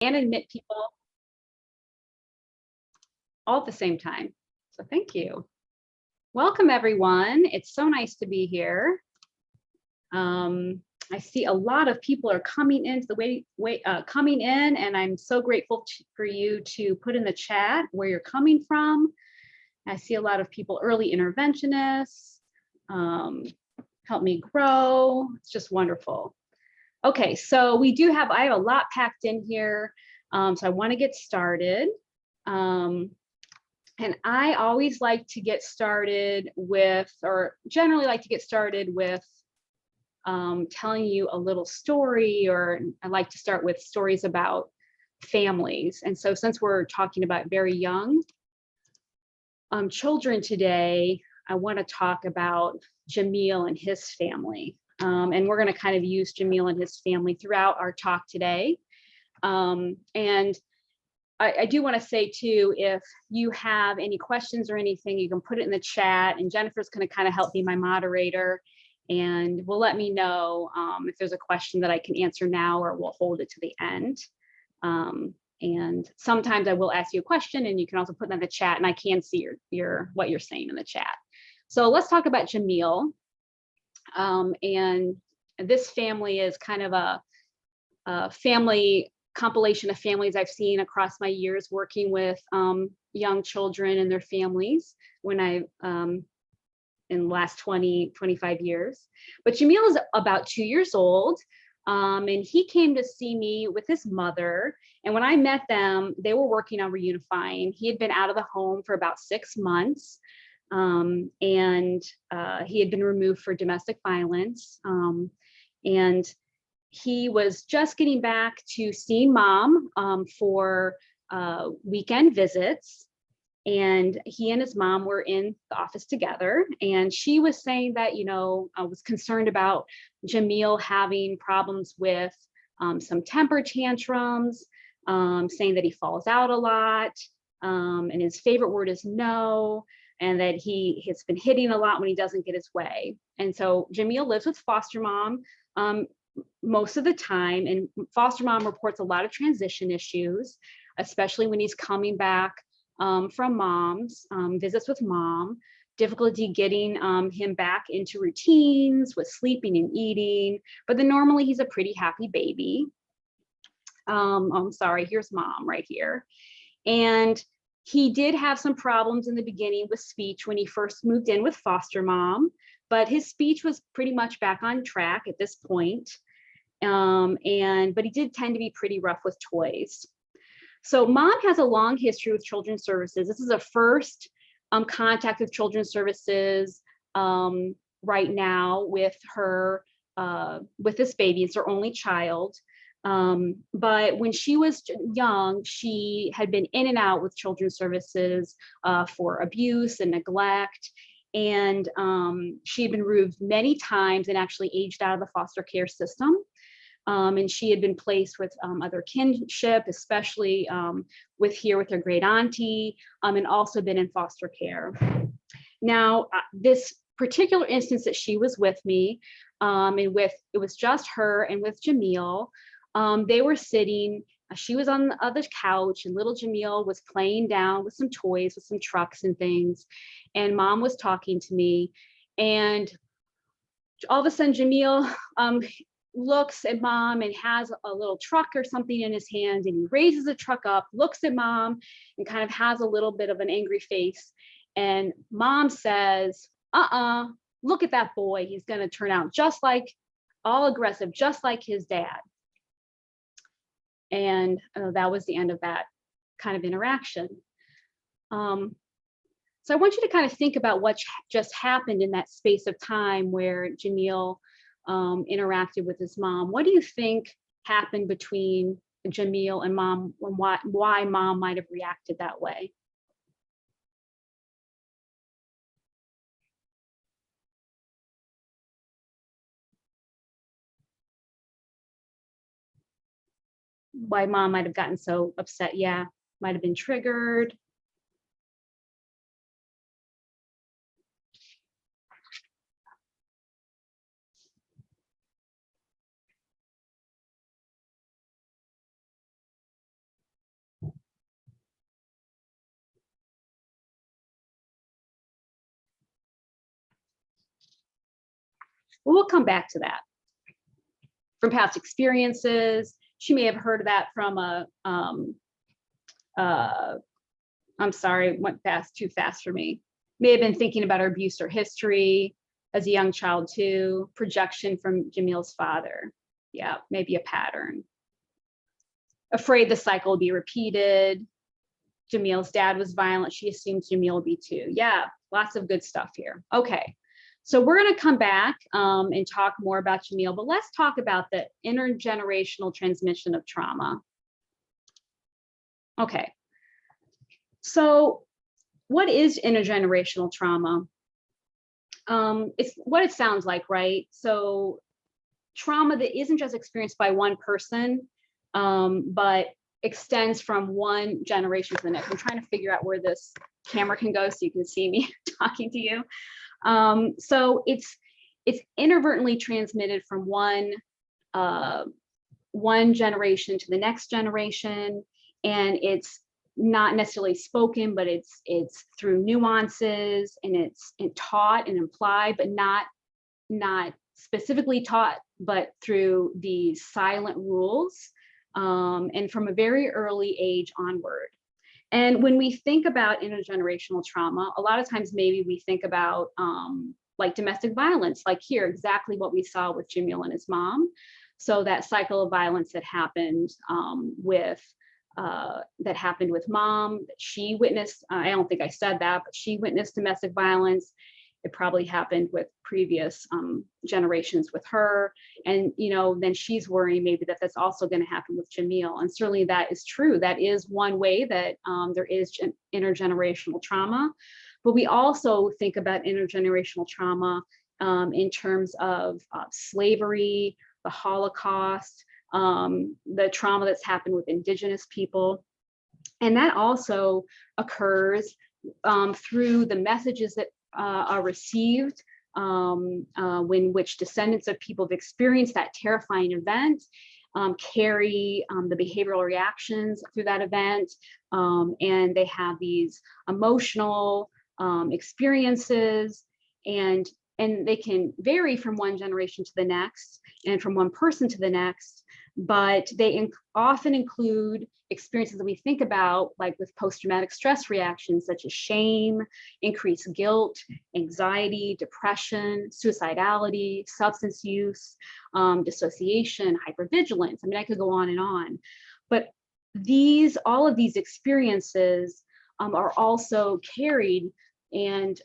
and admit people all at the same time. So thank you. Welcome, everyone. It's so nice to be here. I see a lot of people are coming into the coming in, and I'm so grateful for you to put in the chat where you're coming from. I see a lot of people, early interventionists, help me grow. It's just wonderful. Okay, so I have a lot packed in here, so I want to get started. And I always like to get started with, or generally like to get started with telling you a little story, or I like to start with stories about families. And so since we're talking about very young children today, I want to talk about Jameel and his family. And we're going to kind of use Jameel and his family throughout our talk today. And I do want to say too, if you have any questions or anything, you can put it in the chat, and Jennifer's going to kind of help be my moderator, and will let me know if there's a question that I can answer now, or we'll hold it to the end. And sometimes I will ask you a question, and you can also put it in the chat, and I can see what you're saying in the chat. So let's talk about Jameel. And this family is kind of a family compilation of families I've seen across my years working with young children and their families when in the last 25 years. But Jameel is about 2 years old, and he came to see me with his mother. And when I met them, they were working on reunifying. He had been out of the home for about 6 months, and he had been removed for domestic violence. And he was just getting back to seeing mom for weekend visits. And he and his mom were in the office together. And she was saying that, I was concerned about Jameel having problems with some temper tantrums, saying that he falls out a lot. And his favorite word is no. And that he has been hitting a lot when he doesn't get his way. And so Jameel lives with foster mom most of the time, and foster mom reports a lot of transition issues, especially when he's coming back from mom's visits with mom, difficulty getting him back into routines with sleeping and eating, but then normally he's a pretty happy baby. I'm sorry, here's mom right here. And he did have some problems in the beginning with speech when he first moved in with foster mom, but his speech was pretty much back on track at this point. But he did tend to be pretty rough with toys. So mom has a long history with Children's Services. This is a first contact with Children's Services right now with her, with this baby. It's her only child. But when she was young, she had been in and out with Children's Services for abuse and neglect. And she had been removed many times and actually aged out of the foster care system. And she had been placed with other kinship, especially with her great auntie, and also been in foster care. Now, this particular instance that she was with me, it was just her and with Jameel, they were sitting, she was on the other couch, and little Jameel was playing down with some toys, with some trucks and things. And mom was talking to me, and all of a sudden Jameel looks at mom and has a little truck or something in his hand, and he raises the truck up, looks at mom, and kind of has a little bit of an angry face. And mom says, look at that boy. He's going to turn out just like, all aggressive, just like his dad. And that was the end of that kind of interaction. So I want you to kind of think about what just happened in that space of time where Jameel interacted with his mom. What do you think happened between Jameel and mom, and why mom might have reacted that way? Why mom might have gotten so upset? Yeah, might have been triggered. But we'll come back to that. From past experiences, she may have heard of that from I'm sorry, went too fast for me. May have been thinking about her abuse or history as a young child too. Projection from Jameel's father. Yeah, maybe a pattern. Afraid the cycle will be repeated. Jameel's dad was violent. She assumes Jameel will be too. Yeah, lots of good stuff here. Okay, so we're going to come back and talk more about Jameel, but let's talk about the intergenerational transmission of trauma. Okay, so what is intergenerational trauma? It's what it sounds like, right? So trauma that isn't just experienced by one person, but extends from one generation to the next. I'm trying to figure out where this camera can go so you can see me talking to you. So it's inadvertently transmitted from one generation to the next generation, and it's not necessarily spoken, but it's through nuances, and it's taught and implied, but not specifically taught, but through these silent rules, and from a very early age onward. And when we think about intergenerational trauma, a lot of times maybe we think about like domestic violence, like here, exactly what we saw with Jameel and his mom. So that cycle of violence that happened with mom, that she witnessed. I don't think I said that, but she witnessed domestic violence. It probably happened with previous generations with her. And, you know, then she's worrying maybe that that's also going to happen with Jameel. And certainly that is true. That is one way that there is intergenerational trauma. But we also think about intergenerational trauma in terms of slavery, the Holocaust, the trauma that's happened with Indigenous people. And that also occurs through the messages that are received when which descendants of people have experienced that terrifying event, carry the behavioral reactions through that event, and they have these emotional experiences, and they can vary from one generation to the next and from one person to the next, but they often include experiences that we think about, like with post-traumatic stress reactions such as shame, increased guilt, anxiety, depression, suicidality, substance use, dissociation, hypervigilance. I mean, I could go on and on, but all of these experiences are also carried and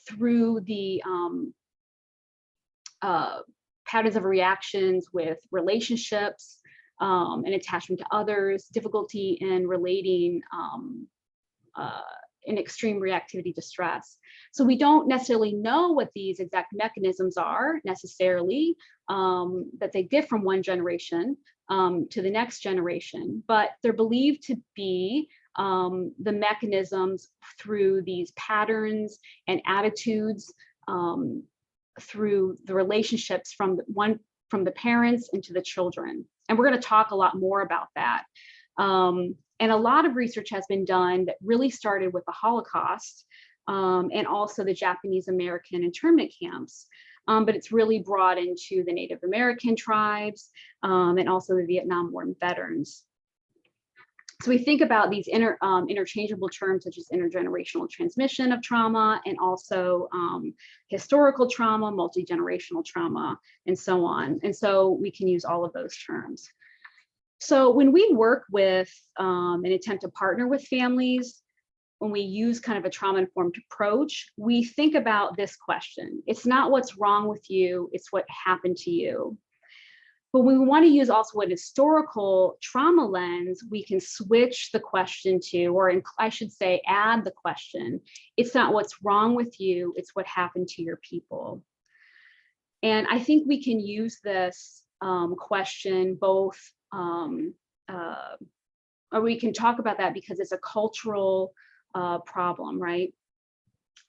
through the patterns of reactions with relationships, and attachment to others, difficulty in relating, in extreme reactivity to stress. So we don't necessarily know what these exact mechanisms are necessarily, that they differ from one generation to the next generation, but they're believed to be the mechanisms through these patterns and attitudes, through the relationships from the parents into the children. And we're going to talk a lot more about that. And a lot of research has been done that really started with the Holocaust and also the Japanese American internment camps. But it's really brought into the Native American tribes and also the Vietnam War veterans. So we think about these interchangeable terms such as intergenerational transmission of trauma, and also historical trauma, multi-generational trauma, and so on. And so we can use all of those terms. So when we work with and attempt to partner with families, when we use kind of a trauma-informed approach, we think about this question. It's not what's wrong with you, it's what happened to you. But when we want to use also an historical trauma lens, we can switch the question to, or I should say, add the question. It's not what's wrong with you, it's what happened to your people. And I think we can use this question both, or we can talk about that because it's a cultural problem, right?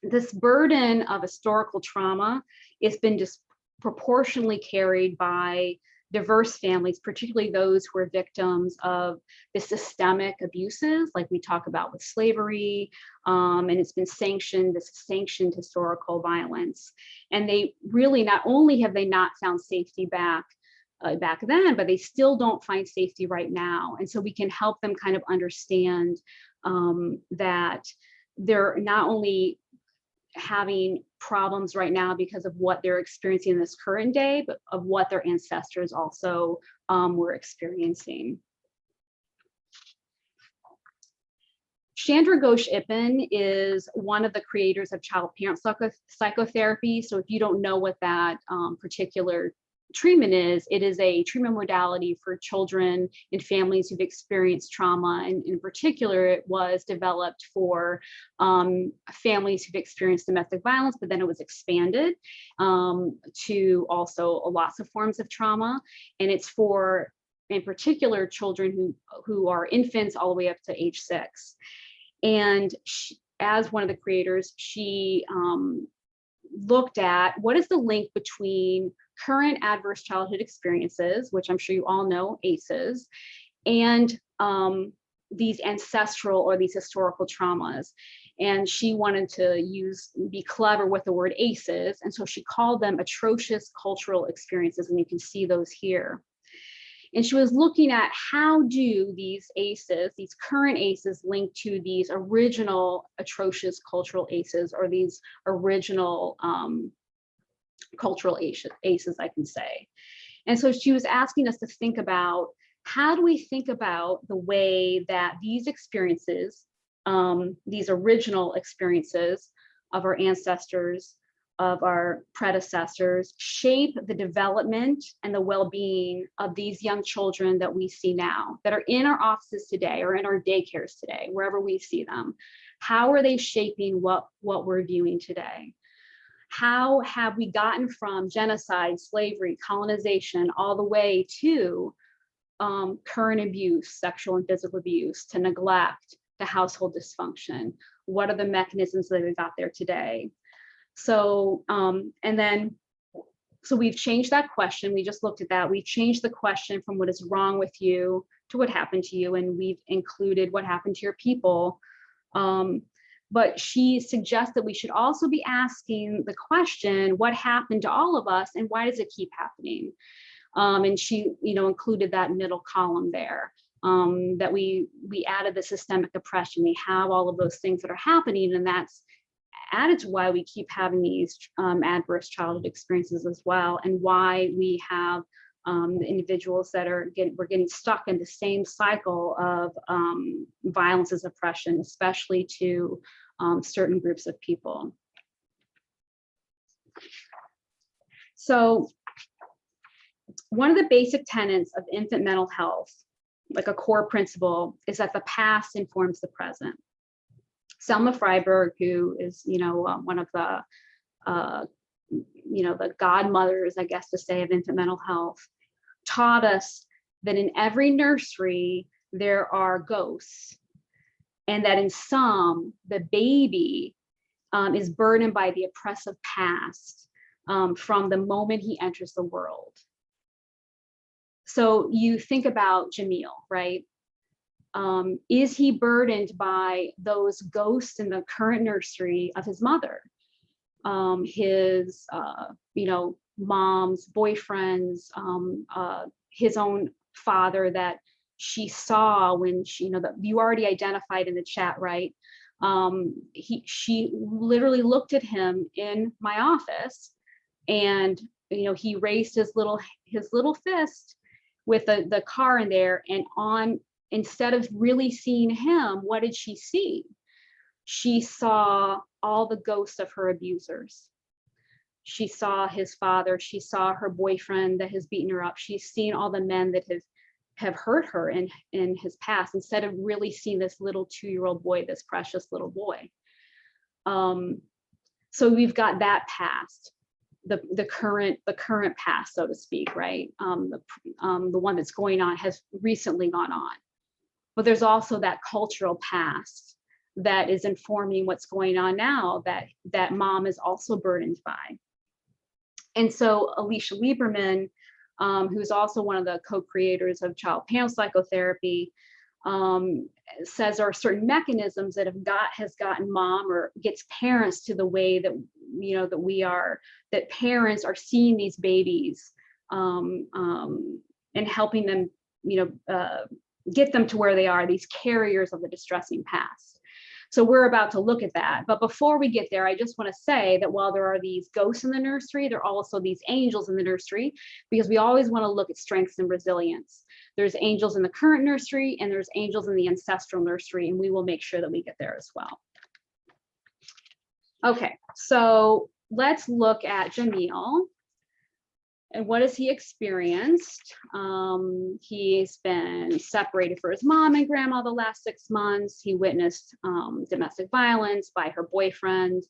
This burden of historical trauma has been disproportionately carried by diverse families, particularly those who are victims of the systemic abuses, like we talk about with slavery, and it's been sanctioned, this sanctioned historical violence. And they really, not only have they not found safety back then, but they still don't find safety right now. And so we can help them kind of understand that they're not only having problems right now because of what they're experiencing in this current day, but of what their ancestors also were experiencing. Chandra Ghosh Ippen is one of the creators of child-parent psychotherapy. So if you don't know what that particular treatment is, it is a treatment modality for children and families who've experienced trauma. And in particular, it was developed for families who've experienced domestic violence, but then it was expanded to also lots of forms of trauma. And it's for, in particular, children who are infants all the way up to age 6. And she, as one of the creators, she looked at what is the link between current adverse childhood experiences, which I'm sure you all know, ACEs, and these ancestral or these historical traumas. And she wanted to be clever with the word ACEs, and so she called them atrocious cultural experiences, and you can see those here. And she was looking at how do these ACEs, these current ACEs, link to these original atrocious cultural ACEs, or these original cultural ACEs, I can say. And so she was asking us to think about, how do we think about the way that these experiences, these original experiences of our ancestors, of our predecessors, shape the development and the well-being of these young children that we see now, that are in our offices today or in our daycares today, wherever we see them. How are they shaping what we're viewing today? How have we gotten from genocide, slavery, colonization, all the way to current abuse, sexual and physical abuse, to neglect, to household dysfunction? What are the mechanisms that we got there today? So, so we've changed that question. We just looked at that. We've changed the question from what is wrong with you to what happened to you, and we've included what happened to your people. But she suggests that we should also be asking the question, what happened to all of us and why does it keep happening? And she, included that middle column there, that we added the systemic oppression. We have all of those things that are happening, and that's added to why we keep having these adverse childhood experiences as well, and why we have the individuals that we're getting stuck in the same cycle of violence as oppression, especially to certain groups of people. So one of the basic tenets of infant mental health, like a core principle, is that the past informs the present. Selma Freiberg, who is, one of the, the godmothers, I guess to say, of infant mental health, taught us that in every nursery, there are ghosts, and that in some, the baby is burdened by the oppressive past from the moment he enters the world. So you think about Jameel, right? Is he burdened by those ghosts in the current nursery of his mother, his, mom's boyfriends, his own father that she saw when she, that you already identified in the chat, right? She literally looked at him in my office, and he raised his little fist with the car in there, and instead of really seeing him, what did she see? She saw all the ghosts of her abusers. She saw his father. She saw her boyfriend that has beaten her up. She's seen all the men that have hurt her in his past, instead of really seeing this little 2-year-old boy, this precious little boy. So we've got that past, the current past, so to speak, right? The one that's going on, has recently gone on. But there's also that cultural past that is informing what's going on now, that mom is also burdened by. And so Alicia Lieberman who's also one of the co-creators of child panel psychotherapy, says there are certain mechanisms that has gotten mom or gets parents to the way that, you know, that parents are seeing these babies and helping them, you know, get them to where they are, these carriers of the distressing past. So we're about to look at that. But before we get there, I just want to say that while there are these ghosts in the nursery, there are also these angels in the nursery, because we always want to look at strengths and resilience. There's angels in the current nursery and there's angels in the ancestral nursery, and we will make sure that we get there as well. Okay, so let's look at Jameel. And what has he experienced? He's been separated from his mom and grandma the last 6 months. He witnessed domestic violence by her boyfriend.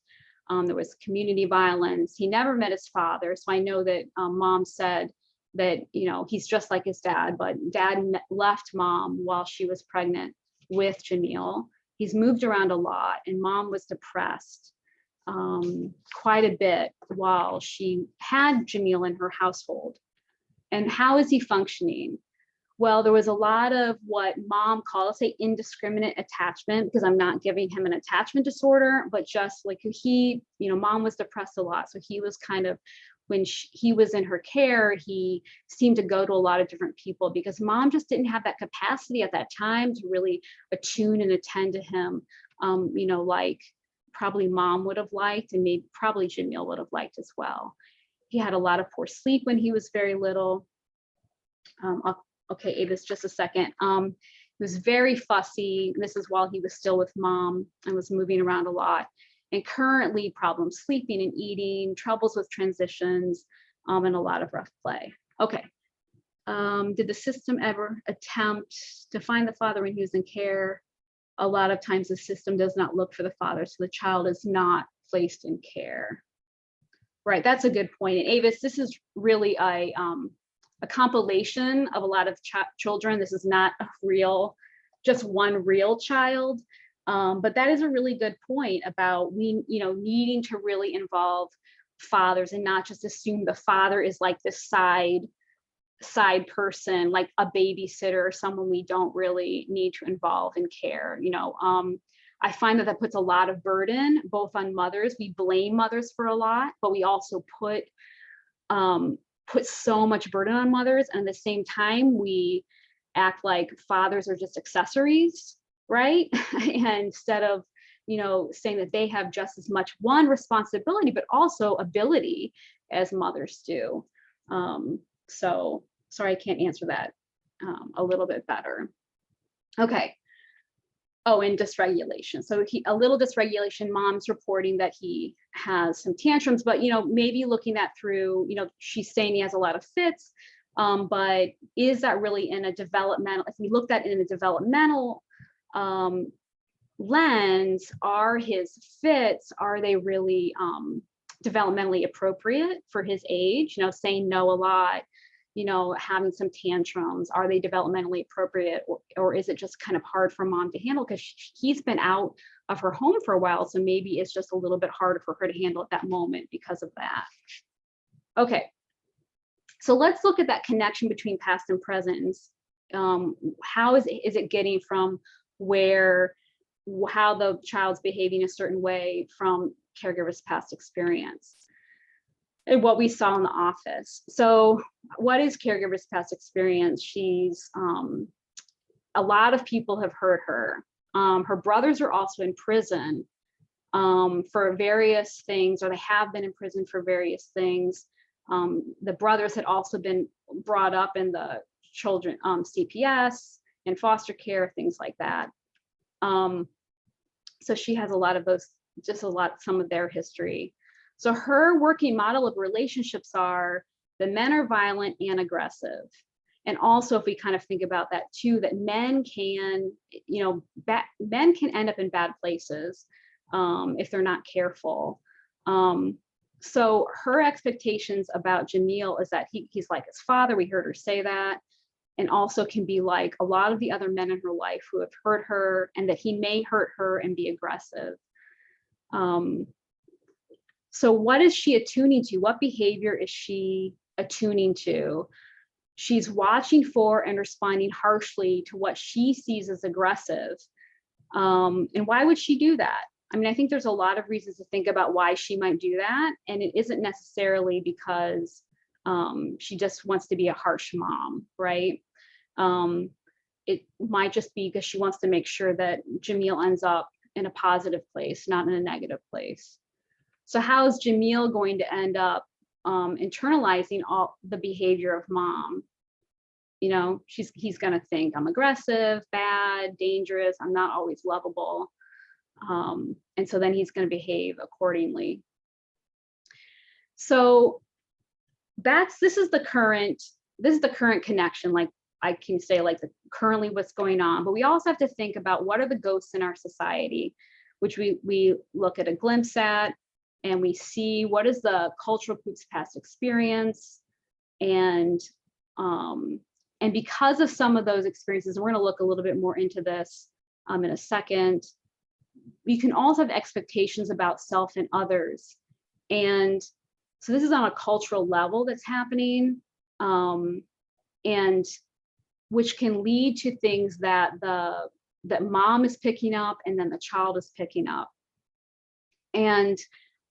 There was community violence. He never met his father. So I know that mom said that, you know, he's just like his dad, but dad left mom while she was pregnant with Jameel. He's moved around a lot, and mom was depressed quite a bit while she had Jameel in her household. And how is he functioning? Well, there was a lot of what mom calls, say, indiscriminate attachment, because I'm not giving him an attachment disorder, but just like he, you know, mom was depressed a lot. So he was kind of, when he was in her care, he seemed to go to a lot of different people because mom just didn't have that capacity at that time to really attune and attend to him, you know, like probably mom would have liked, and maybe probably Jameel would have liked as well. He had a lot of poor sleep when he was very little. Okay, Avis, just a second. He was very fussy. This is while he was still with mom and was moving around a lot. And currently problems sleeping and eating, troubles with transitions, and a lot of rough play. Okay. Did the system ever attempt to find the father when he was in care? A lot of times the system does not look for the father, so the child is not placed in care. Right, that's a good point. And Avis, this is really a compilation of a lot of children. This is not a real, just one real child. But that is a really good point about needing to really involve fathers and not just assume the father is like this side person, like a babysitter or someone we don't really need to involve in care. I find that puts a lot of burden both on mothers. We blame mothers for a lot, but we also put so much burden on mothers, and at the same time we act like fathers are just accessories, right? And instead of saying that they have just as much responsibility but also ability as mothers do. So sorry, I can't answer that a little bit better. Okay. Oh, and dysregulation. So a little dysregulation. Mom's reporting that he has some tantrums, but maybe looking at through, she's saying he has a lot of fits, but is that really in a developmental? If we looked at it in a developmental lens, are his fits, are they really developmentally appropriate for his age? Saying no a lot, having some tantrums, are they developmentally appropriate, or is it just kind of hard for mom to handle because he's been out of her home for a while, so maybe it's just a little bit harder for her to handle at that moment because of that. Okay, so let's look at that connection between past and present. How is it getting from how the child's behaving a certain way from caregiver's past experience? And what we saw in the office. So what is caregiver's past experience? She's, a lot of people have heard her. Her brothers are also in prison for various things, or they have been in prison for various things. The brothers had also been brought up in the children CPS and foster care, things like that. So she has a lot of those, some of their history. So her working model of relationships are the men are violent and aggressive. And also, if we kind of think about that too, that men can, men can end up in bad places if they're not careful. So her expectations about Jameel is that he's like his father. We heard her say that. And also can be like a lot of the other men in her life who have hurt her, and that he may hurt her and be aggressive. So what is she attuning to? What behavior is she attuning to? She's watching for and responding harshly to what she sees as aggressive. And why would she do that? I mean, I think there's a lot of reasons to think about why she might do that. And it isn't necessarily because she just wants to be a harsh mom, right? It might just be because she wants to make sure that Jameel ends up in a positive place, not in a negative place. So how is Jameel going to end up internalizing all the behavior of mom? You know, he's going to think I'm aggressive, bad, dangerous, I'm not always lovable. And so then he's going to behave accordingly. So this is the current connection. Like I can say like currently what's going on, but we also have to think about what are the ghosts in our society, which we look at a glimpse at, and we see what is the cultural group's past experience. And because of some of those experiences, we're going to look a little bit more into this in a second. You can also have expectations about self and others. And so this is on a cultural level that's happening, and which can lead to things that mom is picking up and then the child is picking up. And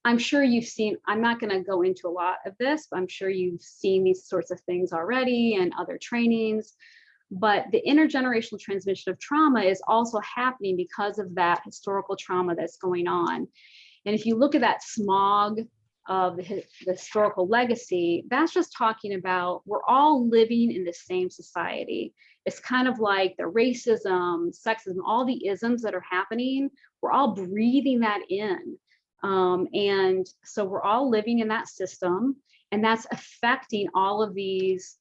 I'm sure you've seen, I'm not going to go into a lot of this, but I'm sure you've seen these sorts of things already and other trainings. But the intergenerational transmission of trauma is also happening because of that historical trauma that's going on. And if you look at that smog of the historical legacy, that's just talking about we're all living in the same society. It's kind of like the racism, sexism, all the isms that are happening, we're all breathing that in. And so we're all living in that system, and that's affecting all of these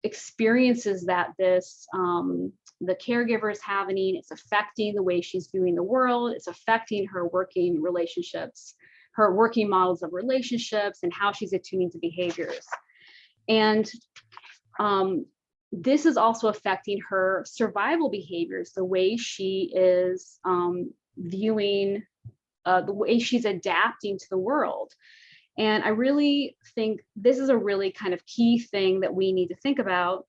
experiences that the caregiver is having. It's affecting the way she's viewing the world. It's affecting her working relationships, her working models of relationships, and how she's attuning to behaviors. And this is also affecting her survival behaviors, the way she is viewing, the way she's adapting to the world. And I really think this is a really kind of key thing that we need to think about.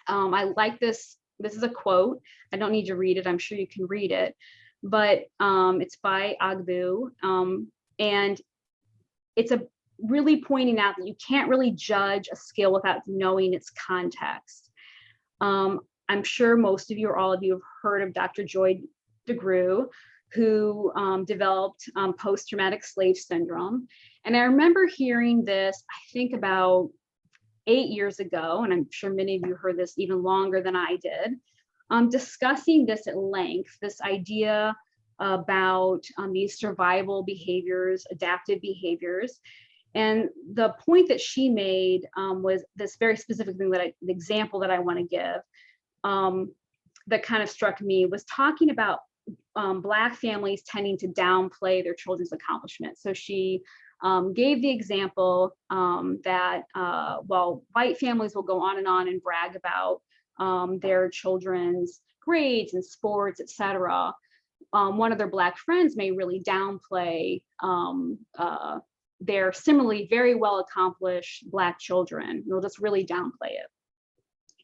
I like this. This is a quote. I don't need to read it. I'm sure you can read it, but it's by Agbu. And it's really pointing out that you can't really judge a skill without knowing its context. I'm sure most of you or all of you have heard of Dr. Joy DeGruy, who developed post-traumatic slave syndrome. And I remember hearing this, I think about 8 years ago, and I'm sure many of you heard this even longer than I did, discussing this at length, this idea about these survival behaviors, adaptive behaviors. And the point that she made was this very specific thing the example that I want to give that kind of struck me was talking about Black families tending to downplay their children's accomplishments. So she gave the example that, well, white families will go on and brag about their children's grades and sports, etc. One of their Black friends may really downplay their similarly very well accomplished Black children. They'll just really downplay it.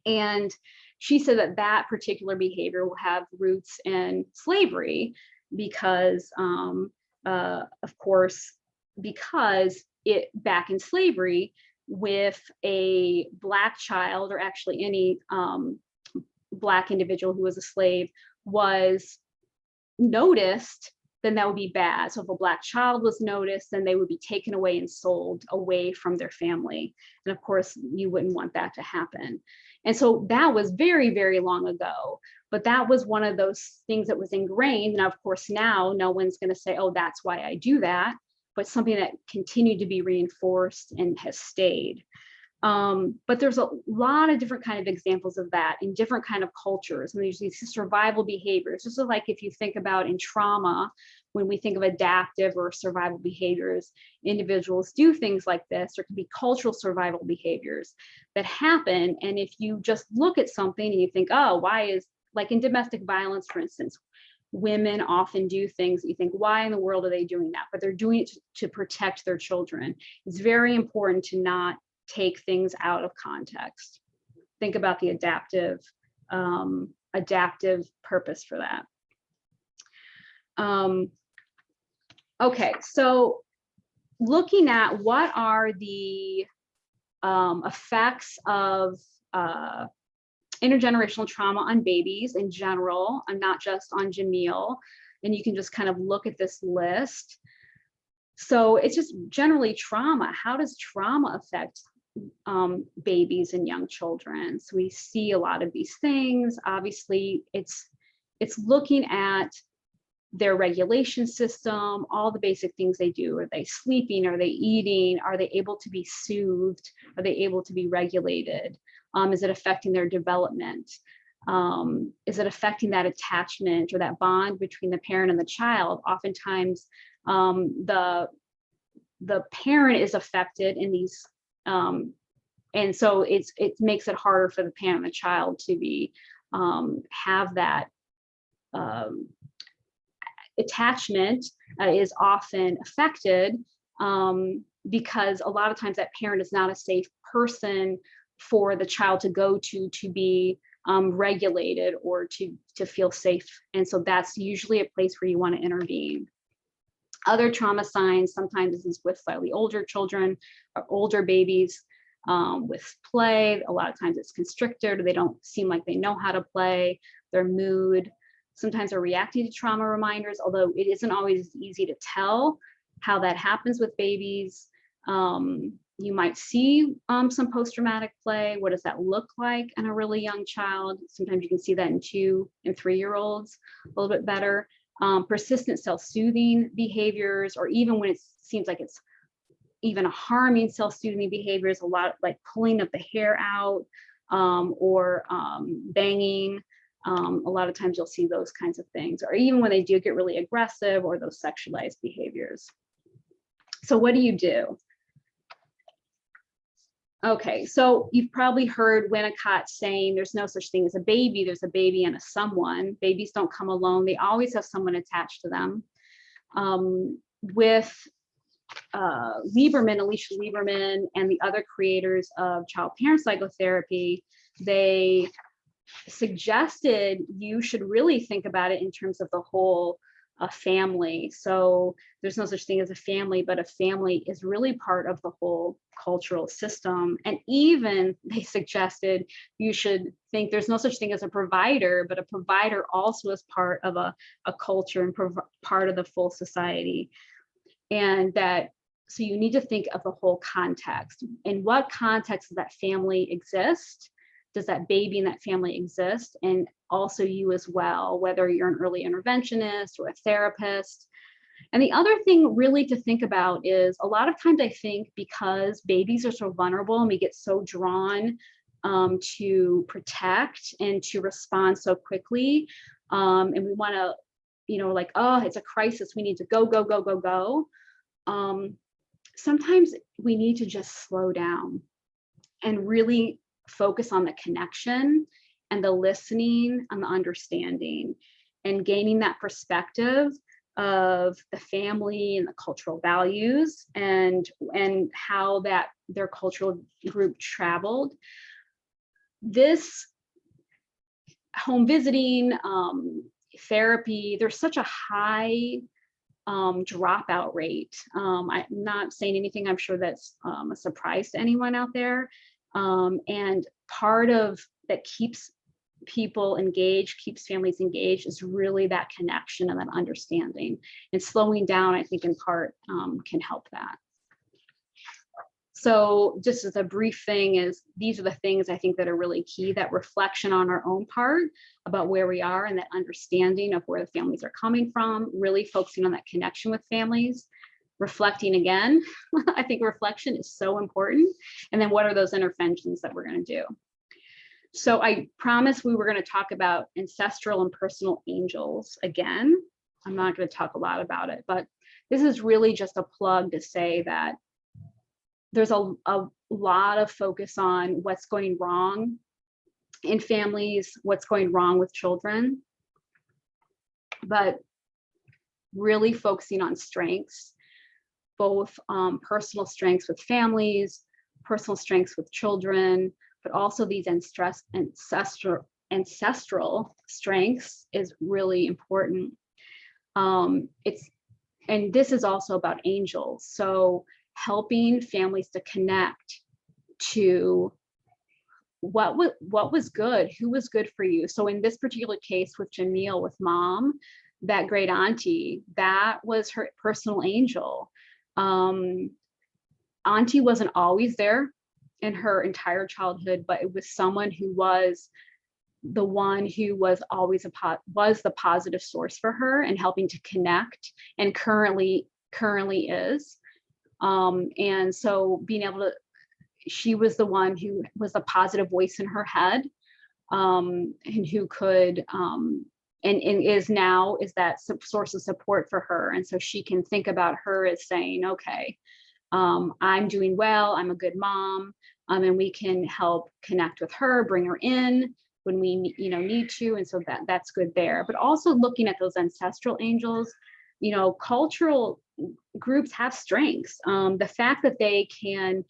And she said that that particular behavior will have roots in slavery because, of course, because it back in slavery, with a Black child, or actually any Black individual who was a slave, was noticed, then that would be bad. So if a Black child was noticed, then they would be taken away and sold away from their family. And of course, you wouldn't want that to happen. And so that was very, very long ago. But that was one of those things that was ingrained. And of course, now no one's going to say, oh, that's why I do that. But something that continued to be reinforced and has stayed. But there's a lot of different kind of examples of that in different kind of cultures. And there's these survival behaviors. Just like if you think about in trauma, when we think of adaptive or survival behaviors, individuals do things like this. There can be cultural survival behaviors that happen. And if you just look at something and you think, oh, why is, like in domestic violence, for instance, women often do things that you think, why in the world are they doing that? But they're doing it to protect their children. It's very important to not take things out of context. Think about the adaptive purpose for that. Okay, so looking at what are the effects of intergenerational trauma on babies in general, and not just on Jameel, and you can just kind of look at this list. So it's just generally trauma. How does trauma affect babies and young children? So we see a lot of these things. Obviously, it's looking at their regulation system, all the basic things they do. Are they sleeping? Are they eating? Are they able to be soothed? Are they able to be regulated? Is it affecting their development? Is it affecting that attachment or that bond between the parent and the child? Oftentimes, the parent is affected in these, and so it makes it harder for the parent and the child to be have that attachment is often affected because a lot of times that parent is not a safe person for the child to go to be regulated or to feel safe. And so that's usually a place where you want to intervene. Other trauma signs, sometimes this is with slightly older children or older babies with play. A lot of times it's constricted, or they don't seem like they know how to play, their mood. Sometimes they're reacting to trauma reminders, although it isn't always easy to tell how that happens with babies. You might see some post-traumatic play. What does that look like in a really young child? Sometimes you can see that in 2- and 3-year-olds a little bit better. Persistent self-soothing behaviors, or even when it seems like it's even harming self-soothing behaviors, a lot like pulling of the hair out or banging. A lot of times you'll see those kinds of things, or even when they do get really aggressive or those sexualized behaviors. So what do you do? Okay, so you've probably heard Winnicott saying there's no such thing as a baby, there's a baby and a someone. Babies don't come alone, they always have someone attached to them. With Alicia Lieberman and the other creators of child-parent psychotherapy, they suggested you should really think about it in terms of the whole family. So there's no such thing as a family, but a family is really part of the whole cultural system. And even they suggested you should think there's no such thing as a provider, but a provider also is part of a culture and part of the full society. And that, so you need to think of the whole context. In what context does that family exist? Does that baby in that family exist? And also you as well, whether you're an early interventionist or a therapist. And the other thing really to think about is a lot of times I think because babies are so vulnerable and we get so drawn to protect and to respond so quickly, and we want to, you know, like, oh, it's a crisis, we need to go, go, go, go, go. Sometimes we need to just slow down and really focus on the connection and the listening and the understanding and gaining that perspective of the family and the cultural values and how that their cultural group traveled. This home visiting therapy, there's such a high dropout rate. I'm not saying anything, I'm sure that's a surprise to anyone out there. And part of that keeps people engaged, keeps families engaged, is really that connection and that understanding. And slowing down, I think in part can help that. So just as a brief thing is, these are the things I think that are really key, that reflection on our own part about where we are and that understanding of where the families are coming from, really focusing on that connection with families. Reflecting again, I think reflection is so important. And then what are those interventions that we're going to do? So I promised we were going to talk about ancestral and personal angels again. I'm not going to talk a lot about it, but this is really just a plug to say that there's a lot of focus on what's going wrong in families, what's going wrong with children, but really focusing on strengths, both personal strengths with families, personal strengths with children, but also these ancestral strengths is really important. And this is also about angels. So helping families to connect to what was good, who was good for you. So in this particular case with Jameel, with mom, that great auntie, that was her personal angel. Auntie wasn't always there in her entire childhood, but it was someone who was the one who was always was the positive source for her and helping to connect, and currently is. And so being able to, she was the one who was a positive voice in her head, and who could, and is now is that source of support for her. And so she can think about her as saying, okay, I'm doing well, I'm a good mom, and we can help connect with her, bring her in when we need to. And so that's good there. But also looking at those ancestral angels, cultural groups have strengths. The fact that they can,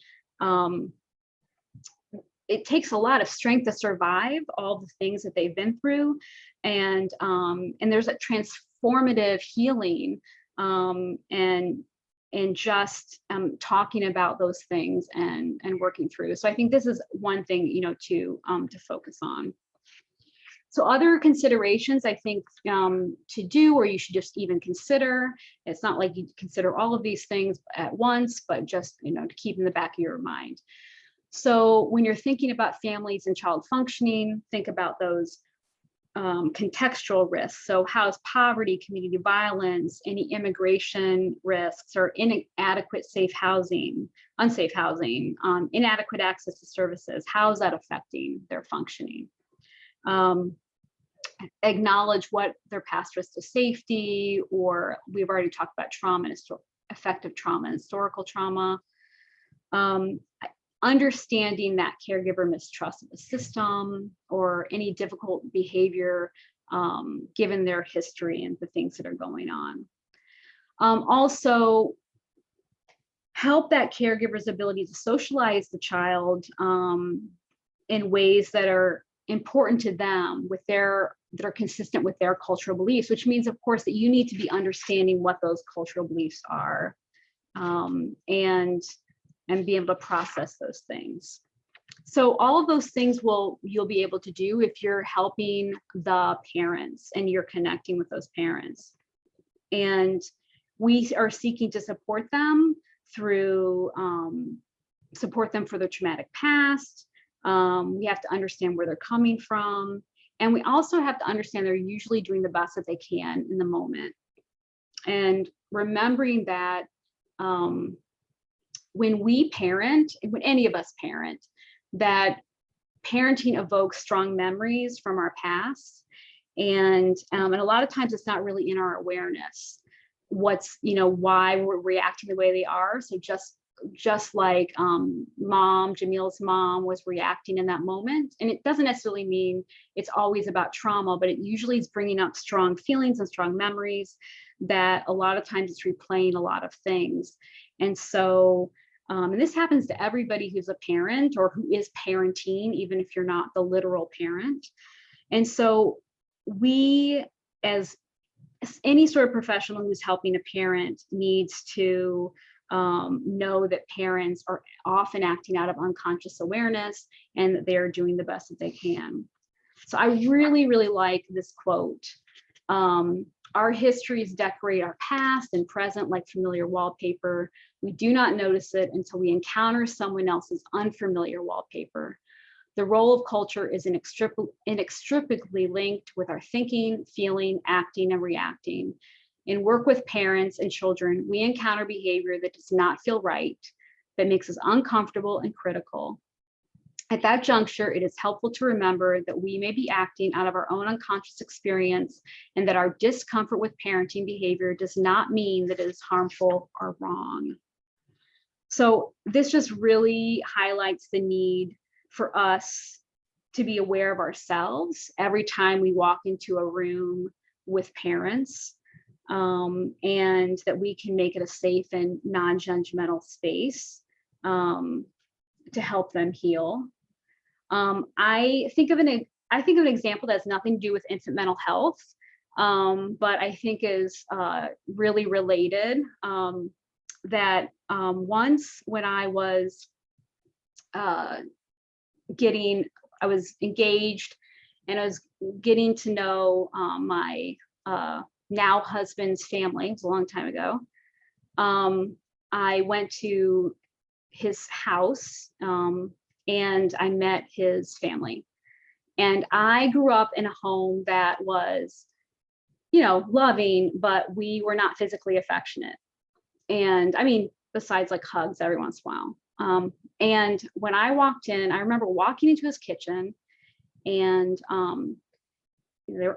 it takes a lot of strength to survive all the things that they've been through, and there's a transformative healing, and just talking about those things and working through. So I think this is one thing to focus on. So other considerations I think to do, or you should just even consider. It's not like you consider all of these things at once, but just to keep in the back of your mind. So when you're thinking about families and child functioning, think about those contextual risks. So how's poverty, community violence, any immigration risks, or inadequate unsafe housing, inadequate access to services, how's that affecting their functioning? Acknowledge what their past risks to safety, or we've already talked about trauma and effective trauma and historical trauma. Understanding that caregiver mistrust of the system or any difficult behavior given their history and the things that are going on. Also, help that caregiver's ability to socialize the child in ways that are important to them, that are consistent with their cultural beliefs, which means, of course, that you need to be understanding what those cultural beliefs are, and be able to process those things. So all of those things you'll be able to do if you're helping the parents and you're connecting with those parents. And we are seeking to support them through support them for their traumatic past. We have to understand where they're coming from. And we also have to understand they're usually doing the best that they can in the moment. And remembering that when we parent, when any of us parent, that parenting evokes strong memories from our past. And a lot of times it's not really in our awareness why we're reacting the way they are. So just like Jameel's mom was reacting in that moment. And it doesn't necessarily mean it's always about trauma, but it usually is bringing up strong feelings and strong memories that a lot of times it's replaying a lot of things. And so, and this happens to everybody who's a parent or who is parenting, even if you're not the literal parent. And so we, as any sort of professional who's helping a parent, needs to know that parents are often acting out of unconscious awareness and that they're doing the best that they can. So I really, really like this quote. Our histories decorate our past and present like familiar wallpaper. We do not notice it until we encounter someone else's unfamiliar wallpaper. The role of culture is inextricably linked with our thinking, feeling, acting, and reacting. In work with parents and children, we encounter behavior that does not feel right, that makes us uncomfortable and critical. At that juncture, it is helpful to remember that we may be acting out of our own unconscious experience, and that our discomfort with parenting behavior does not mean that it is harmful or wrong. So this just really highlights the need for us to be aware of ourselves every time we walk into a room with parents, and that we can make it a safe and non-judgmental space to help them heal. I think of an example that has nothing to do with infant mental health, but I think is really related. That once when I was engaged and I was getting to know my now husband's family. It was a long time ago. I went to his house and I met his family. And I grew up in a home that was, loving, but we were not physically affectionate. And I mean, besides like hugs every once in a while. And when I walked in, I remember walking into his kitchen and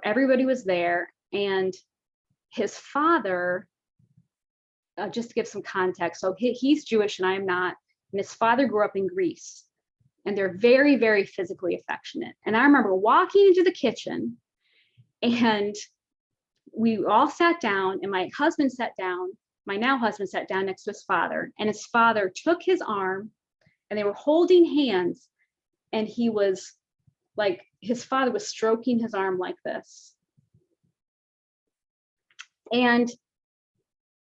everybody was there, and his father, just to give some context, so he's Jewish and I'm not, and his father grew up in Greece, and they're very, very physically affectionate. And I remember walking into the kitchen and we all sat down, and my husband sat down, my now husband sat down next to his father, and his father took his arm and they were holding hands, and he was like, his father was stroking his arm like this. And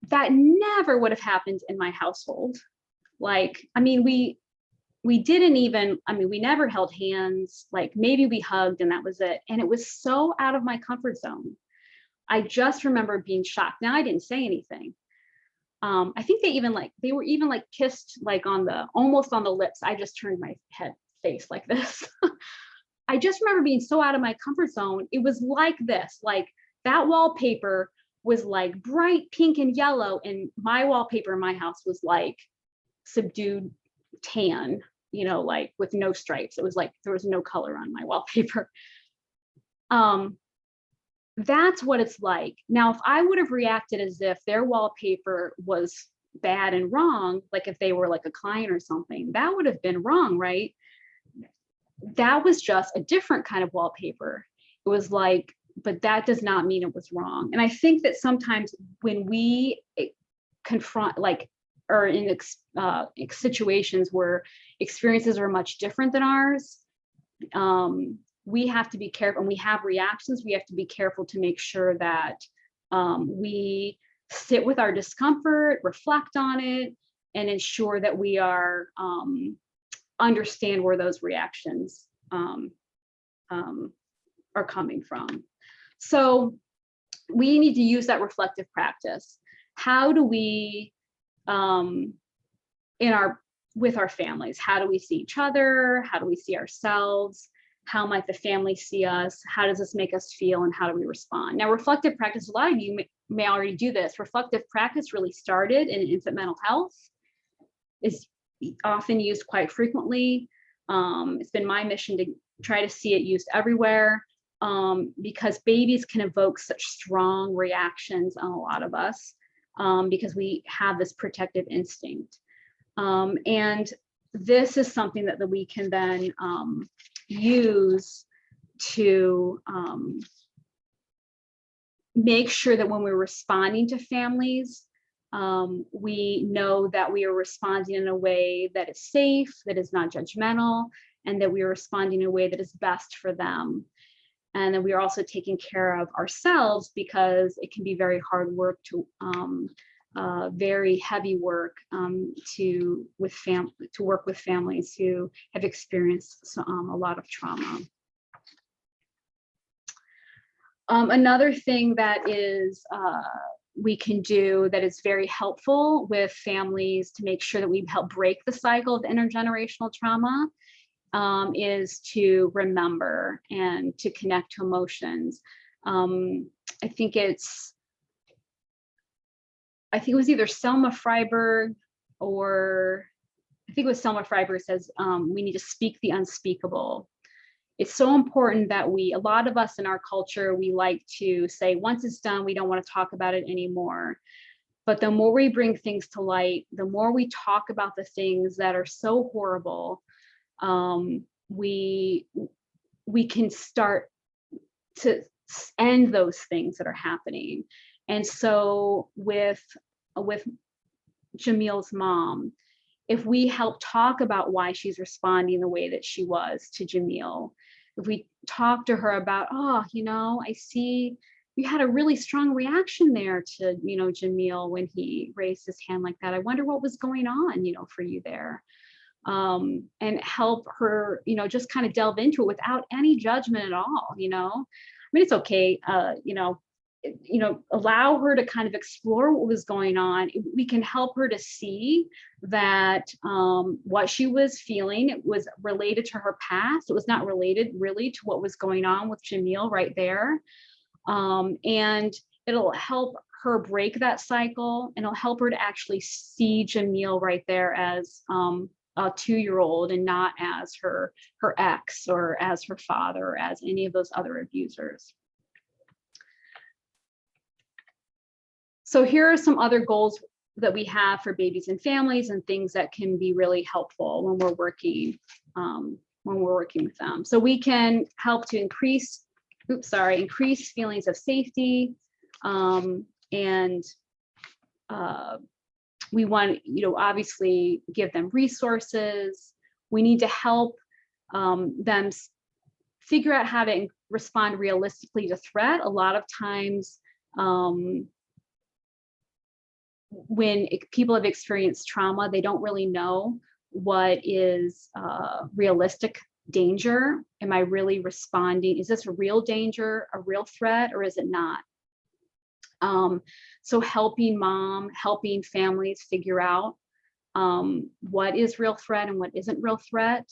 that never would have happened in my household. Like, I mean, we didn't even, we never held hands, like maybe we hugged and that was it. And it was so out of my comfort zone. I just remember being shocked. Now, I didn't say anything. I think they were even like kissed like almost on the lips. I just turned my face like this. I just remember being so out of my comfort zone. It was like this, like that wallpaper was like bright pink and yellow, and my wallpaper in my house was like subdued tan, like with no stripes. It was like there was no color on my wallpaper. That's what it's like. Now, if I would have reacted as if their wallpaper was bad and wrong, like if they were like a client or something, that would have been wrong, right? That was just a different kind of wallpaper. It was like, but that does not mean it was wrong. And I think that sometimes when we confront, like, or in situations where experiences are much different than ours, we have to be careful, and we have reactions. We have to be careful to make sure that we sit with our discomfort, reflect on it, and ensure that we are understand where those reactions are coming from. So we need to use that reflective practice. How do we, with our families, how do we see each other? How do we see ourselves? How might the family see us? How does this make us feel, and how do we respond? Now, reflective practice, a lot of you may already do this. Reflective practice really started in infant mental health, is often used quite frequently. It's been my mission to try to see it used everywhere, because babies can evoke such strong reactions on a lot of us, because we have this protective instinct. And this is something that we can then use to make sure that when we're responding to families, we know that we are responding in a way that is safe, that is not judgmental, and that we are responding in a way that is best for them. And then we are also taking care of ourselves, because it can be very hard work to very heavy work to work with families who have experienced a lot of trauma. Another thing that is we can do that is very helpful with families to make sure that we help break the cycle of intergenerational trauma is to remember and to connect to emotions. I think it was either Selma Freiberg, or I think it was Selma Freiberg says, we need to speak the unspeakable. It's so important that a lot of us in our culture, we like to say, once it's done, we don't want to talk about it anymore. But the more we bring things to light, the more we talk about the things that are so horrible, we can start to end those things that are happening. And so with Jameel's mom, if we help talk about why she's responding the way that she was to Jameel, if we talk to her about, oh, I see you had a really strong reaction there to, Jameel when he raised his hand like that. I wonder what was going on, for you there. And help her, just kind of delve into it without any judgment at all. I mean, it's okay, allow her to kind of explore what was going on. We can help her to see that what she was feeling, it was related to her past. It was not related really to what was going on with Jameel right there. And it'll help her break that cycle, and it'll help her to actually see Jameel right there as a 2-year-old and not as her ex or as her father or as any of those other abusers. So here are some other goals that we have for babies and families and things that can be really helpful when we're working with them. So we can help to increase feelings of safety, and we want, obviously give them resources. We need to help them figure out how to respond realistically to threat. A lot of times, when people have experienced trauma, they don't really know what is realistic danger. Am I really responding? Is this a real danger, a real threat, or is it not? So helping families figure out what is real threat and what isn't real threat.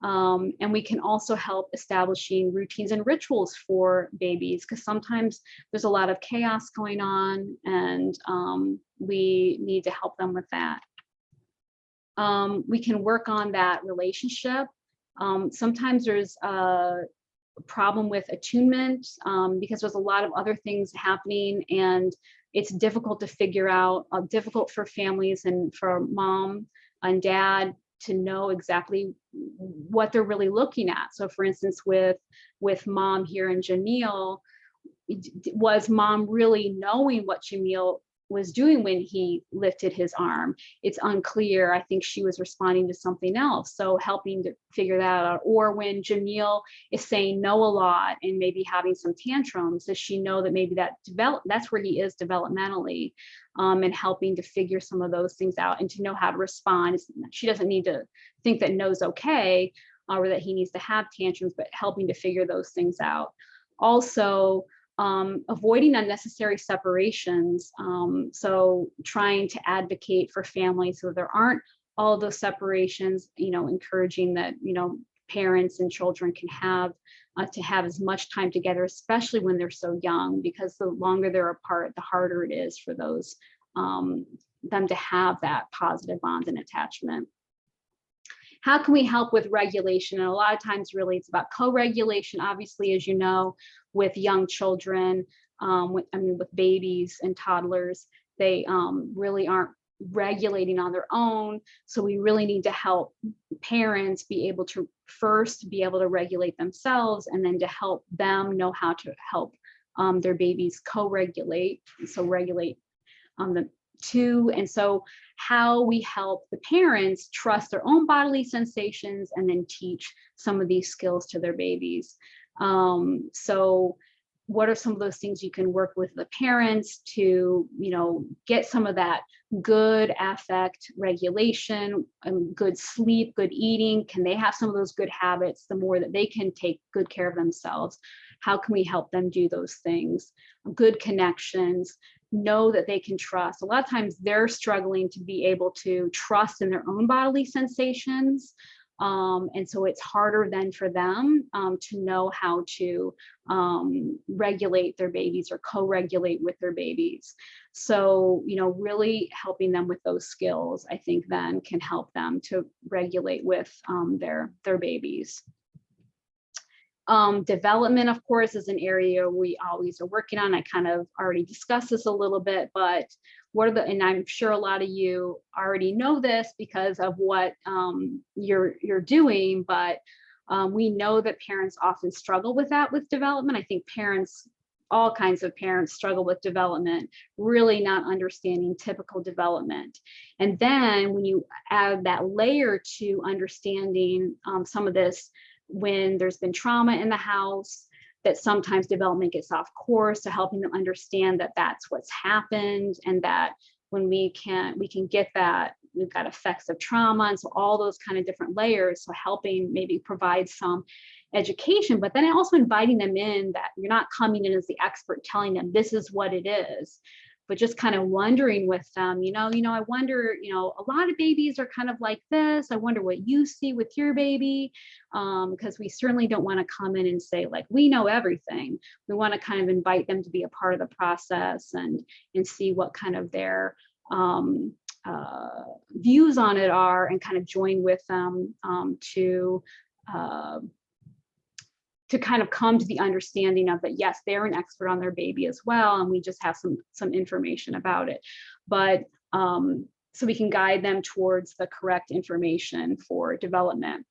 And we can also help establishing routines and rituals for babies, because sometimes there's a lot of chaos going on, and we need to help them with that. We can work on that relationship. Sometimes there's a problem with attunement, because there's a lot of other things happening, and it's difficult to figure out, difficult for families and for mom and dad to know exactly what they're really looking at. So for instance, with mom here and Jameel, was mom really knowing what Jameel was doing when he lifted his arm? It's unclear. I think she was responding to something else. So helping to figure that out. Or when Jameel is saying no a lot and maybe having some tantrums, does she know that maybe that's where he is developmentally, and helping to figure some of those things out and to know how to respond. She doesn't need to think that no's okay, or that he needs to have tantrums, but helping to figure those things out. Also, avoiding unnecessary separations. So trying to advocate for families so there aren't all those separations, encouraging that, parents and children can have to have as much time together, especially when they're so young, because the longer they're apart, the harder it is for those them to have that positive bond and attachment. How can we help with regulation? And a lot of times really it's about co-regulation, obviously, as you know, with young children, with babies and toddlers, they really aren't regulating on their own. So we really need to help parents be able to first be able to regulate themselves, and then to help them know how to help their babies co-regulate. So regulate the two. And so how we help the parents trust their own bodily sensations and then teach some of these skills to their babies. So what are some of those things you can work with the parents to, get some of that good affect regulation, good sleep, good eating? Can they have some of those good habits? The more that they can take good care of themselves, how can we help them do those things? Good connections, know that they can trust. A lot of times they're struggling to be able to trust in their own bodily sensations. And so it's harder then for them to know how to regulate their babies or co-regulate with their babies. So, really helping them with those skills, I think then can help them to regulate with their babies. Development, of course, is an area we always are working on. I kind of already discussed this a little bit, but and I'm sure a lot of you already know this because of what you're doing, but we know that parents often struggle with that with development. I think parents all kinds of parents struggle with development, really not understanding typical development. And then when you add that layer to understanding some of this, when there's been trauma in the house, that sometimes development gets off course, to helping them understand that that's what's happened, and that when we can get that, we've got effects of trauma, and so all those kind of different layers. So helping maybe provide some education, but then also inviting them in, that you're not coming in as the expert telling them this is what it is, but just kind of wondering with them, I wonder, a lot of babies are kind of like this. I wonder what you see with your baby, because we certainly don't want to come in and say, like, we know everything. We want to kind of invite them to be a part of the process and see what kind of their views on it are, and kind of join with them to kind of come to the understanding of that, yes, they're an expert on their baby as well, and we just have some information about it. But so we can guide them towards the correct information for development.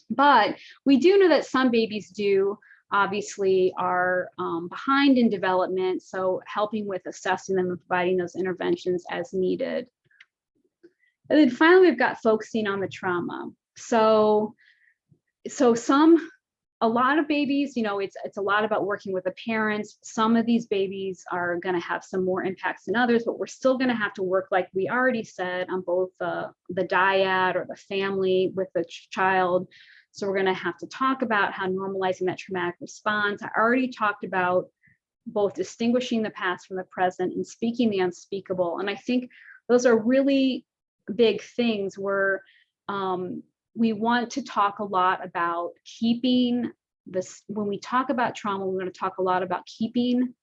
But we do know that some babies do obviously are behind in development, so helping with assessing them and providing those interventions as needed. And then finally, we've got focusing on the trauma. So a lot of babies, it's a lot about working with the parents. Some of these babies are going to have some more impacts than others, but we're still going to have to work, like we already said, on both the dyad or the family with the child. So we're going to have to talk about how normalizing that traumatic response. I already talked about both distinguishing the past from the present and speaking the unspeakable. And I think those are really big things where we want to talk a lot about keeping this. When we talk about trauma, we're going to talk a lot about keeping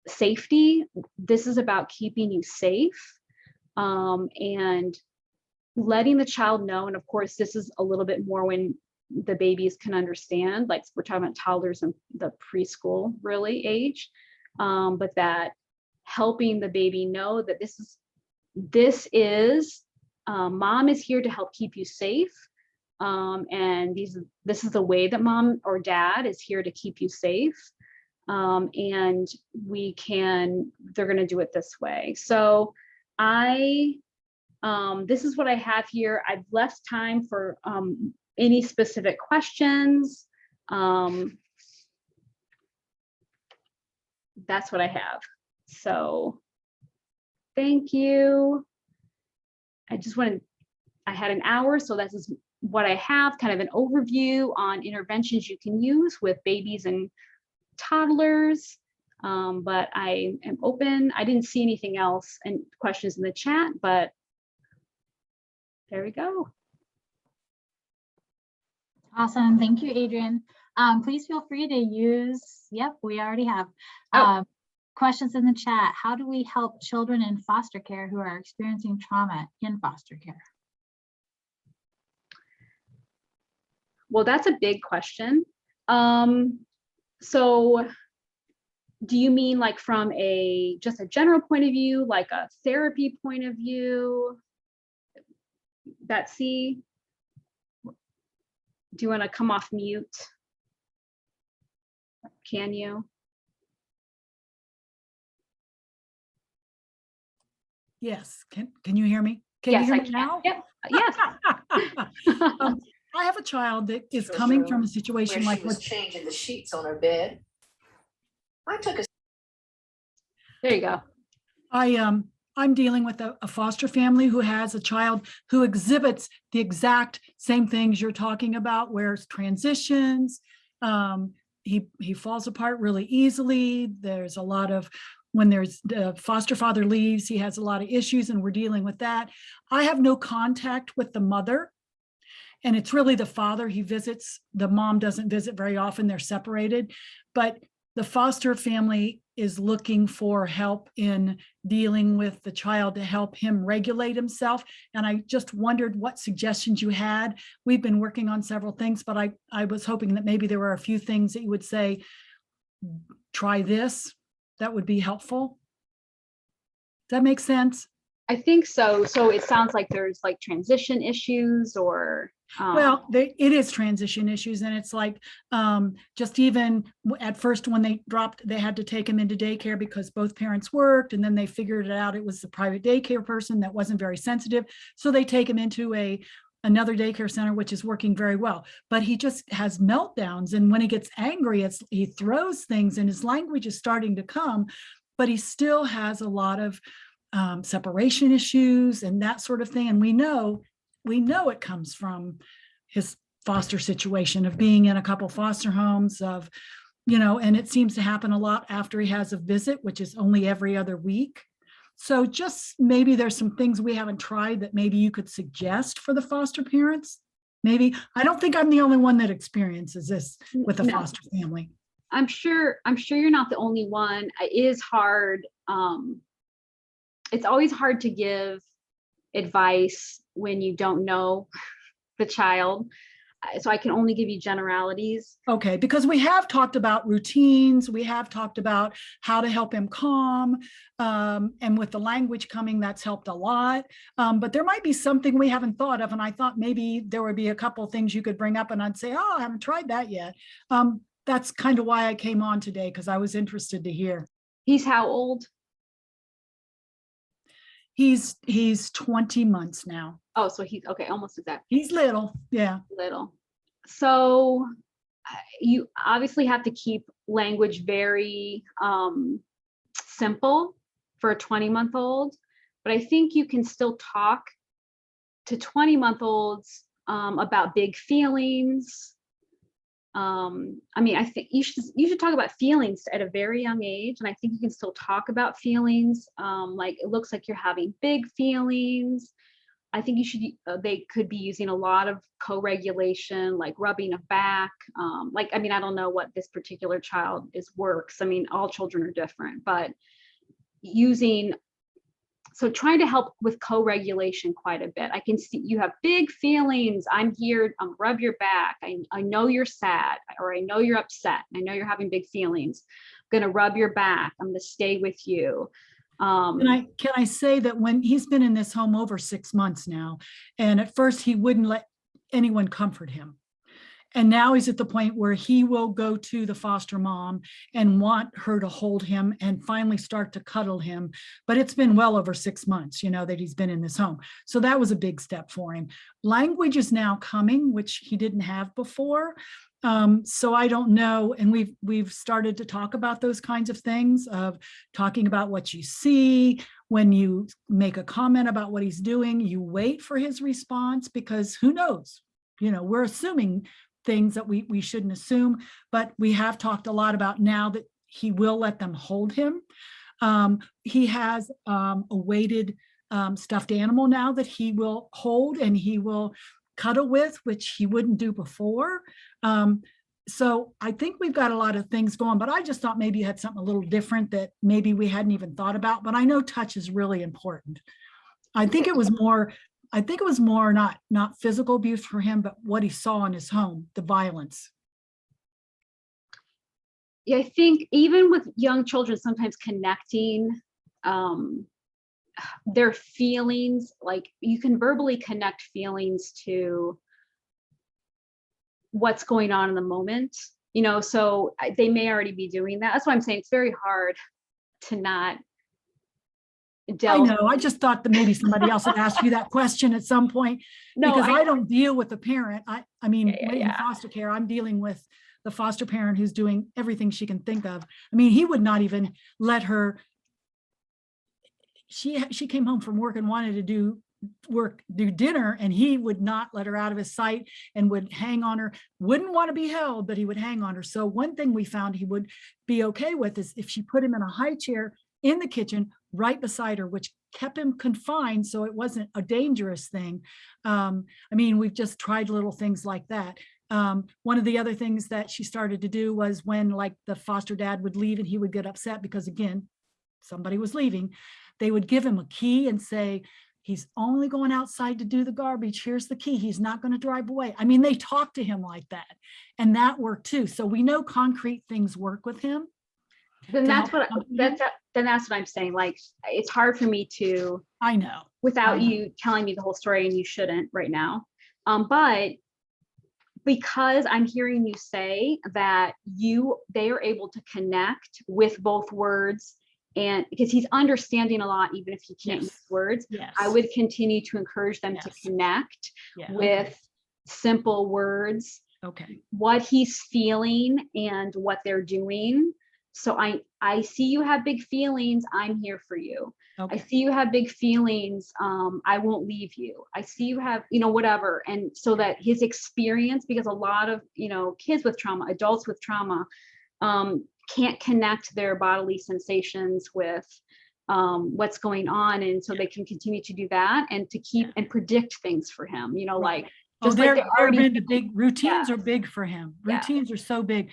safety. This is about keeping you safe, and letting the child know. And of course, this is a little bit more when the babies can understand, like we're talking about toddlers and the preschool really age, but that helping the baby know that this is mom is here to help keep you safe, and this is the way that mom or dad is here to keep you safe, and they're going to do it this way. So this is what I have here. I've left time for any specific questions. That's what I have. So thank you. I had an hour, so this is what I have, kind of an overview on interventions you can use with babies and toddlers. But I am open. I didn't see anything else and questions in the chat, but there we go. Awesome. Thank you, Adrienne. Please feel free to use, we already have questions in the chat. How do we help children in foster care who are experiencing trauma in foster care? Well, that's a big question. So do you mean like from just a general point of view, like a therapy point of view? Betsy, do you want to come off mute? Can you? Yes. Can you hear me? Yes, you hear I me can. now? Yep. Yes. I have a child that is coming from a situation like she was changing the sheets on her bed. There you go. I'm dealing with a foster family who has a child who exhibits the exact same things you're talking about, where it's transitions. He falls apart really easily. There's a lot of, when there's the foster father leaves, he has a lot of issues, and we're dealing with that. I have no contact with the mother, and it's really the father he visits. The mom doesn't visit very often. They're separated, but the foster family is looking for help in dealing with the child to help him regulate himself. And I just wondered what suggestions you had. We've been working on several things, but I was hoping that maybe there were a few things that you would say, try this, that would be helpful. Does that make sense? I think so. So it sounds like there's like transition issues, or Well, it is transition issues, and it's like just even at first when they had to take him into daycare because both parents worked, and then they figured it out it was the private daycare person that wasn't very sensitive, so they take him into another daycare center, which is working very well. But he just has meltdowns, and when he gets angry, he throws things, and his language is starting to come, but he still has a lot of separation issues and that sort of thing, and we know it comes from his foster situation of being in a couple foster homes and it seems to happen a lot after he has a visit, which is only every other week. So just maybe there's some things we haven't tried that maybe you could suggest for the foster parents. Maybe, I don't think I'm the only one that experiences this with a foster family. I'm sure you're not the only one. It is hard. It's always hard to give advice when you don't know the child. So I can only give you generalities. Okay, because we have talked about routines, we have talked about how to help him calm, and with the language coming, that's helped a lot. But there might be something we haven't thought of, and I thought maybe there would be a couple of things you could bring up, and I'd say, oh, I haven't tried that yet. That's kind of why I came on today, because I was interested to hear. He's how old? He's 20 months now. Oh, so he's okay, almost exactly. He's little, yeah. Little. So you obviously have to keep language very simple for a 20-month-old, but I think you can still talk to 20-month-olds about big feelings. I mean, I think you should talk about feelings at a very young age, and I think you can still talk about feelings. Like, it looks like you're having big feelings. I think they could be using a lot of co-regulation, like rubbing a back. I mean, I don't know what this particular child works. I mean, all children are different, but trying to help with co-regulation quite a bit. I can see you have big feelings. I'm here, rub your back. I know you're sad, or I know you're upset. I know you're having big feelings. I'm gonna rub your back. I'm gonna stay with you. Can I say that when he's been in this home over 6 months now, and at first he wouldn't let anyone comfort him. And now he's at the point where he will go to the foster mom and want her to hold him and finally start to cuddle him. But it's been well over 6 months, that he's been in this home. So that was a big step for him. Language is now coming, which he didn't have before. So I don't know. And we've started to talk about those kinds of things, of talking about what you see. When you make a comment about what he's doing, you wait for his response, because who knows? We're assuming things that we shouldn't assume, but we have talked a lot about now that he will let them hold him. He has a weighted stuffed animal now that he will hold and he will cuddle with, which he wouldn't do before. So I think we've got a lot of things going, but I just thought maybe you had something a little different that maybe we hadn't even thought about, but I know touch is really important. I think it was more not physical abuse for him, but what he saw in his home, the violence. Yeah, I think even with young children, sometimes connecting their feelings, like you can verbally connect feelings to what's going on in the moment, so they may already be doing that. That's why I'm saying it's very hard to not delve. I know, I just thought that maybe somebody else would ask you that question at some point. No, because I don't deal with the parent. I mean, yeah. In foster care, I'm dealing with the foster parent who's doing everything she can think of. I mean, he would not even let her. She came home from work and wanted to do dinner, and he would not let her out of his sight and would hang on her, wouldn't want to be held, but he would hang on her. So one thing we found he would be okay with is if she put him in a high chair in the kitchen right beside her, which kept him confined, so it wasn't a dangerous thing. I mean, we've just tried little things like that. One of the other things that she started to do was when like the foster dad would leave and he would get upset because, again, somebody was leaving, they would give him a key and say, he's only going outside to do the garbage. Here's the key. He's not going to drive away. I mean, they talk to him like that, and that worked too. So we know concrete things work with him. Then that's what I'm saying. Like, it's hard for me to. I know. Without you telling me the whole story, and you shouldn't right now. But because I'm hearing you say that they are able to connect with both words, and because he's understanding a lot, even if he can't use words, Yes. I would continue to encourage them to Yes. connect Yeah. with simple words, Okay. what he's feeling and what they're doing. So I see you have big feelings. I'm here for you. Okay. I see you have big feelings. I won't leave you. I see you have, whatever. And so that his experience, because a lot of, kids with trauma, adults with trauma, can't connect their bodily sensations with what's going on. And so they can continue to do that and to keep and predict things for him, like, just like they're already the big routines are big for him. Yeah. Routines are so big.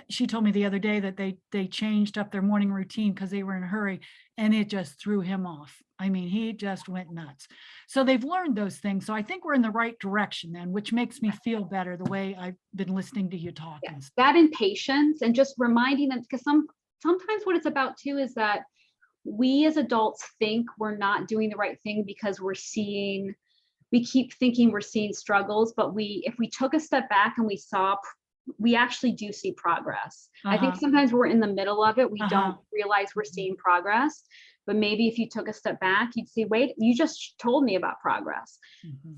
She told me the other day that they changed up their morning routine because they were in a hurry, and it just threw him off. I mean, he just went nuts. So they've learned those things. So I think we're in the right direction then, which makes me feel better the way I've been listening to you talk. Yeah, And stuff. that and patience, and just reminding them, because sometimes what it's about too is that we as adults think we're not doing the right thing because we keep thinking we're seeing struggles, but if we took a step back and we actually do see progress. I think sometimes we're in the middle of it. We don't realize we're seeing progress, but maybe if you took a step back, you'd see, wait, you just told me about progress.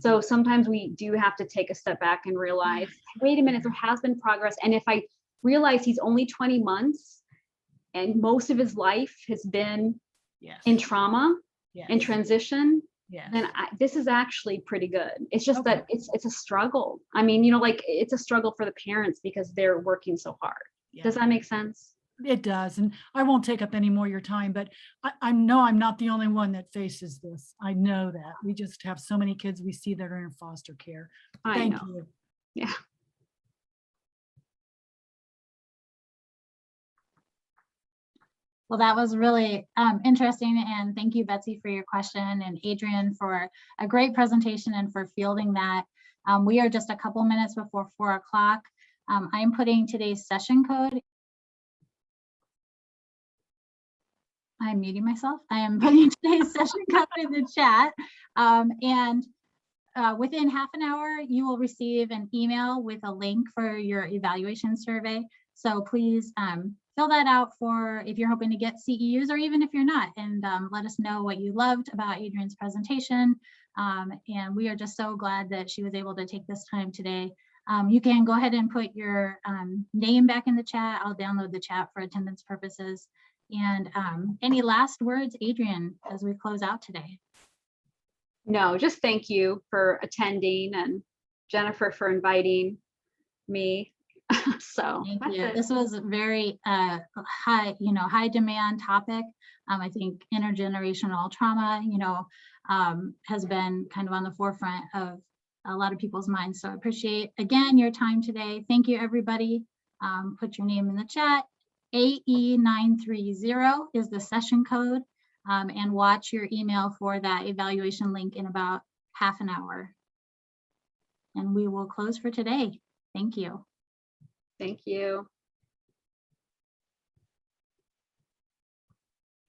So sometimes we do have to take a step back and realize, wait a minute, there has been progress. And if I realize he's only 20 months and most of his life has been in trauma and transition, then this is actually pretty good. It's just that it's a struggle. I mean, it's a struggle for the parents because they're working so hard. Does that make sense? It does. And I won't take up any more of your time, but I know I'm not the only one that faces this. I know that. We just have so many kids we see that are in foster care. Thank you. Yeah. Well, that was really interesting. And thank you, Betsy, for your question, and Adrian for a great presentation and for fielding that. We are just a couple minutes before 4 o'clock. I'm putting today's session code. I'm muting myself. I am putting today's session code in the chat. Within half an hour, you will receive an email with a link for your evaluation survey. So please fill that out for if you're hoping to get CEUs, or even if you're not, and let us know what you loved about Adrian's presentation. And we are just so glad that she was able to take this time today. You can go ahead and put your name back in the chat. I'll download the chat for attendance purposes. And any last words, Adrian, as we close out today? No, just thank you for attending, and Jennifer for inviting me. So thank you. This was a very high demand topic. I think intergenerational trauma, has been kind of on the forefront of a lot of people's minds. So I appreciate, again, your time today. Thank you, everybody. Put your name in the chat. AE930 is the session code, and watch your email for that evaluation link in about half an hour. And we will close for today. Thank you. Thank you.